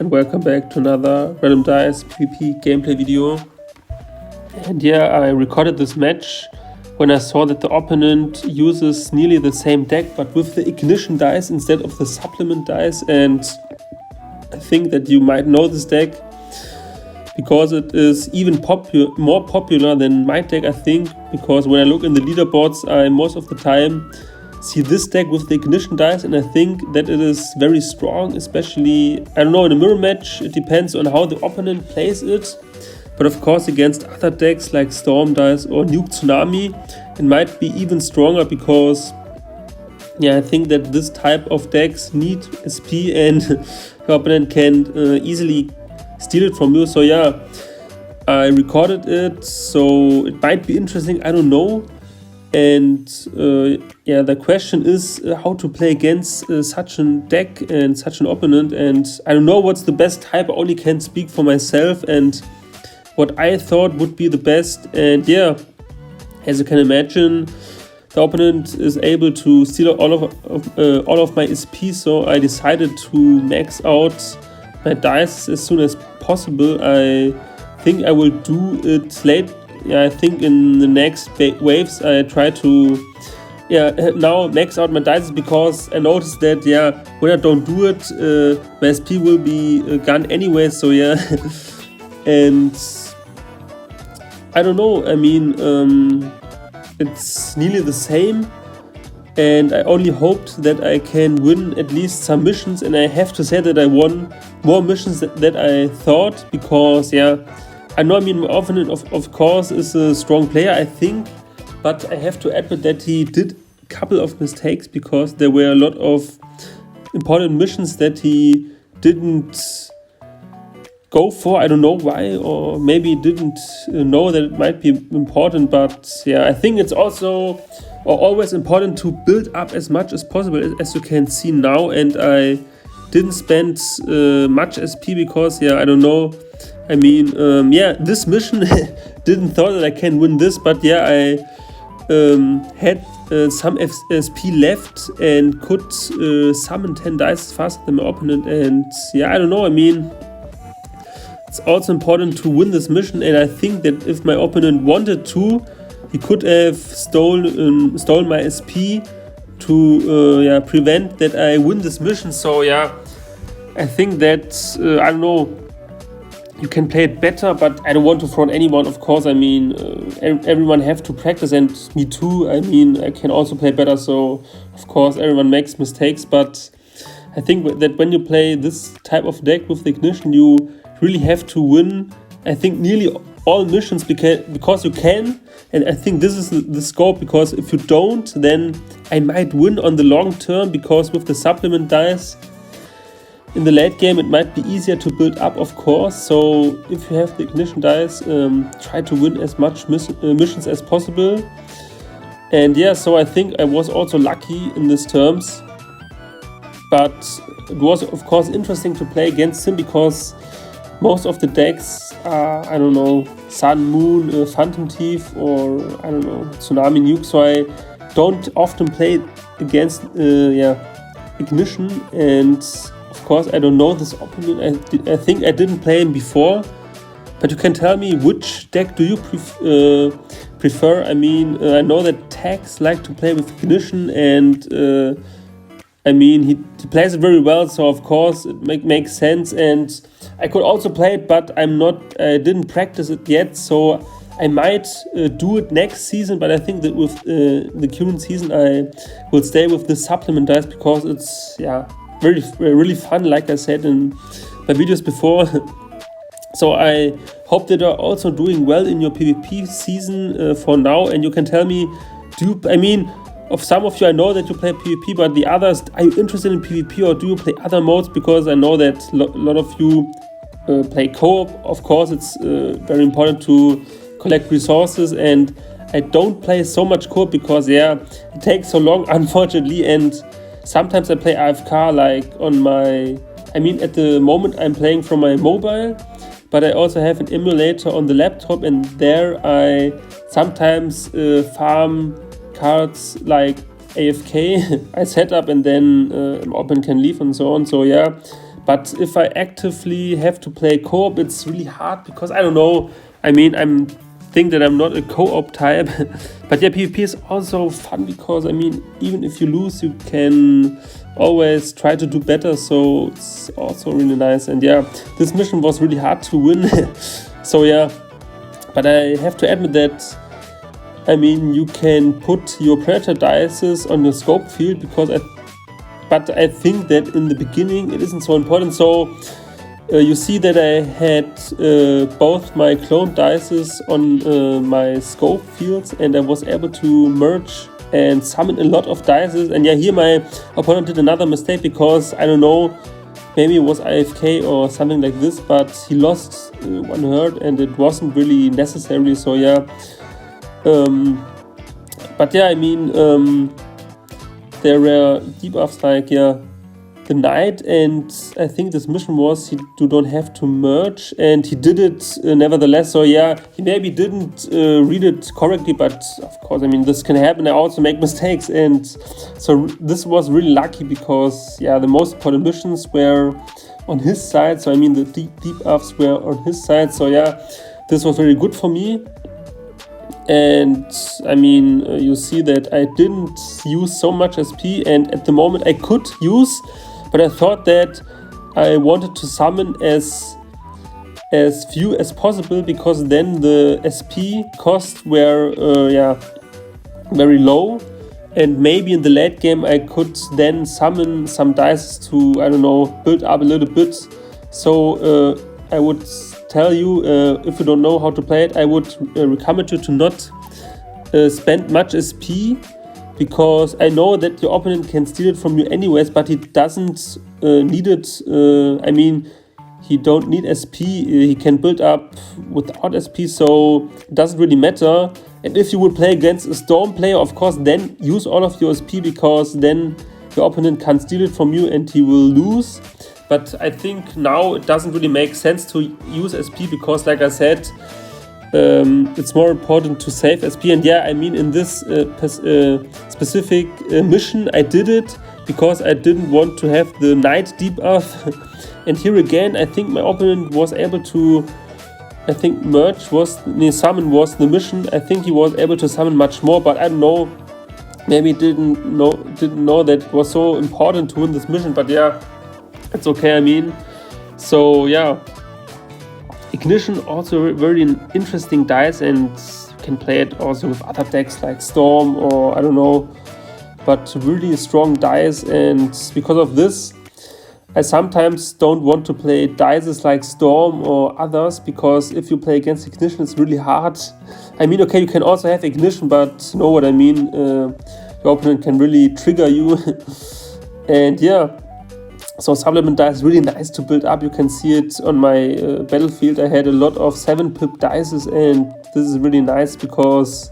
and welcome back to another Random Dice PvP gameplay video. And yeah, I recorded this match when I saw that the opponent uses nearly the same deck but with the ignition dice instead of the supplement dice, and I think that you might know this deck because it is even more popular than my deck, I think, because when I look in the leaderboards I most of the time see this deck with the ignition dice, and I think that it is very strong, especially, I don't know, in a mirror match. It depends on how the opponent plays it, but of course against other decks like Storm Dice or Nuke Tsunami it might be even stronger, because yeah, I think that this type of decks need SP and the opponent can easily steal it from you. So yeah, I recorded it, so it might be interesting, I don't know. And yeah, the question is how to play against such a deck and such an opponent, and I don't know what's the best type. I only can speak for myself and what I thought would be the best. And yeah, as you can imagine, the opponent is able to steal all of my SP, so I decided to max out my dice as soon as possible. I think I will do it late. Yeah, I think in the next waves I try to now max out my dice, because I noticed that when I don't do it my SP will be gone anyway, so yeah. And I don't know, I mean it's nearly the same, and I only hoped that I can win at least some missions, and I have to say that I won more missions than I thought, because yeah, I know, I mean, my opponent of course is a strong player, I think, but I have to admit that he did a couple of mistakes, because there were a lot of important missions that he didn't go for. I don't know why, or maybe didn't know that it might be important, but yeah, I think it's also always important to build up as much as possible, as you can see now, and I didn't spend much SP because I don't know. I mean, this mission didn't thought that I can win this, but yeah, I had some SP left and could summon 10 dice faster than my opponent, and yeah, I don't know, I mean, it's also important to win this mission, and I think that if my opponent wanted to, he could have stolen my SP to prevent that I win this mission. So yeah, I think that, I don't know, you can play it better, but I don't want to front anyone, of course. I mean, everyone have to practice, and me too. I mean, I can also play better, so of course everyone makes mistakes, but I think that when you play this type of deck with the ignition, you really have to win, I think, nearly all missions, because you can, and I think this is the scope, because if you don't, then I might win on the long term, because with the supplement dice in the late game it might be easier to build up, of course. So if you have the ignition dice, try to win as much missions as possible. And yeah, so I think I was also lucky in these terms, but it was of course interesting to play against him, because most of the decks are, I don't know, Sun, Moon, Phantom Thief, or I don't know, Tsunami, Nuke, so I don't often play against ignition. And of course I don't know this opponent. I think I didn't play him before, but you can tell me which deck do you prefer. I mean, I know that tags like to play with ignition, and I mean, he plays it very well, so of course it makes sense, and I could also play it, but I didn't practice it yet, so I might do it next season. But I think that with the current season I will stay with the supplement dice, because it's really fun, like I said in my videos before. So I hope that you're also doing well in your PvP season for now, and you can tell me, of some of you, I know that you play PvP, but the others, are you interested in PvP, or do you play other modes? Because I know that a lot of you play co-op. Of course, it's very important to collect resources, and I don't play so much co-op because it takes so long, unfortunately, and sometimes I play AFK, like on my, at the moment I'm playing from my mobile, but I also have an emulator on the laptop, and there I sometimes farm cards like AFK I set up, and then open can leave and so on. So yeah, But if I actively have to play co-op, it's really hard because I don't know. I mean, I'm think that I'm not a co-op type. But yeah, PvP is also fun because, I mean, even if you lose, you can always try to do better. So it's also really nice. And yeah, this mission was really hard to win. So yeah, but I have to admit that, I mean, you can put your predator dices on your scope field but I think that in the beginning it isn't so important. So you see that I had both my clone dices on my scope fields, and I was able to merge and summon a lot of dices. And yeah, here my opponent did another mistake because, I don't know, maybe it was AFK or something like this, but he lost one herd and it wasn't really necessary. So yeah, but yeah, I mean, there were debuffs like, yeah, the knight, and I think this mission was you don't have to merge, and he did it nevertheless. So yeah, he maybe didn't read it correctly, but of course, I mean, this can happen. I also make mistakes, and so this was really lucky because, yeah, the most important missions were on his side. So I mean, the debuffs were on his side. So yeah, this was very good for me. And I mean, you see that I didn't use so much SP, and at the moment I could use, but I thought that I wanted to summon as few as possible, because then the SP costs were very low, and maybe in the late game I could then summon some dice to, I don't know, build up a little bit. So I would tell you, if you don't know how to play it, I would recommend you to not spend much SP, because I know that your opponent can steal it from you anyways, but he doesn't need it. I mean, he don't need SP, he can build up without SP, so it doesn't really matter. And if you would play against a Storm player, of course, then use all of your SP, because then your opponent can't steal it from you and he will lose. But I think now it doesn't really make sense to use SP, because, like I said, it's more important to save SP. And yeah, I mean, in this specific mission, I did it because I didn't want to have the knight debuff. And here again, I think my opponent was able to, I think summon was the mission. I think he was able to summon much more, but I don't know. Maybe didn't know that it was so important to win this mission. But yeah, it's okay, I mean. So yeah, Ignition also very interesting dice, and you can play it also with other decks like Storm or I don't know, but really strong dice. And because of this, I sometimes don't want to play dices like Storm or others, because if you play against Ignition, it's really hard. I mean, okay, you can also have Ignition, but you know what I mean, your opponent can really trigger you. And yeah, so supplement dice is really nice to build up. You can see it on my battlefield. I had a lot of 7-pip dices, and this is really nice because,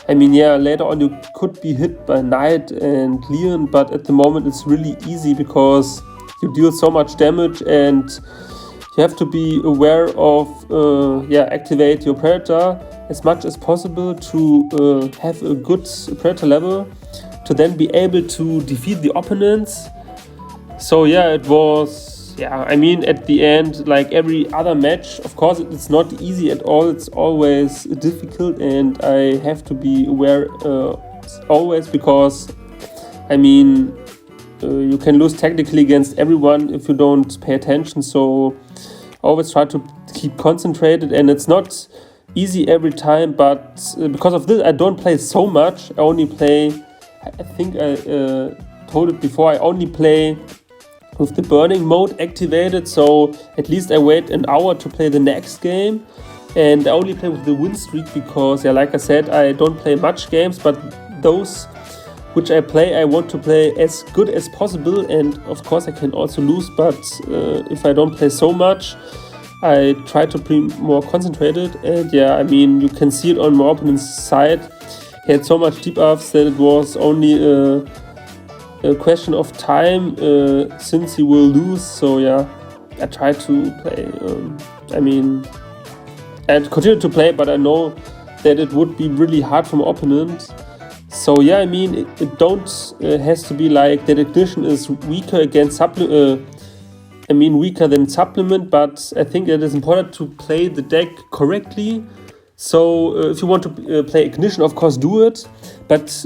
I mean, yeah, later on you could be hit by Knight and Leon, but at the moment it's really easy because you deal so much damage, and you have to be aware of activate your Predator as much as possible to have a good Predator level to then be able to defeat the opponents. So yeah, it was, I mean, at the end, like every other match, of course, it's not easy at all. It's always difficult, and I have to be aware always, because, I mean, you can lose technically against everyone if you don't pay attention. So always try to keep concentrated, and it's not easy every time. But because of this, I don't play so much. I only play, I think I told it before, I only play with the burning mode activated, so at least I wait an hour to play the next game. And I only play with the win streak because, like I said, I don't play much games, but those which I play, I want to play as good as possible. And of course I can also lose, but if I don't play so much, I try to be more concentrated. And I mean, you can see it on my opponent's side. He had so much debuffs that it was only a question of time since he will lose. So I try to play, I mean, and continue to play, but I know that it would be really hard for my opponent. So I mean, it don't has to be like that Ignition is weaker against I mean, weaker than Supplement, but I think it is important to play the deck correctly. So if you want to play Ignition, of course do it, but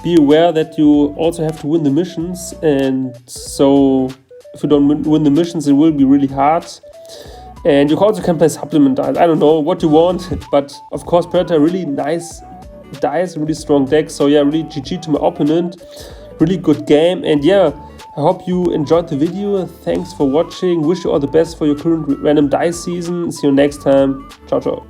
be aware that you also have to win the missions, and so if you don't win the missions, it will be really hard. And you also can play Supplement dice. I don't know what you want, but of course Predator, really nice dice, really strong deck. So yeah, really GG to my opponent, really good game. And yeah, I hope you enjoyed the video. Thanks for watching. Wish you all the best for your current random dice season. See you next time. Ciao, ciao.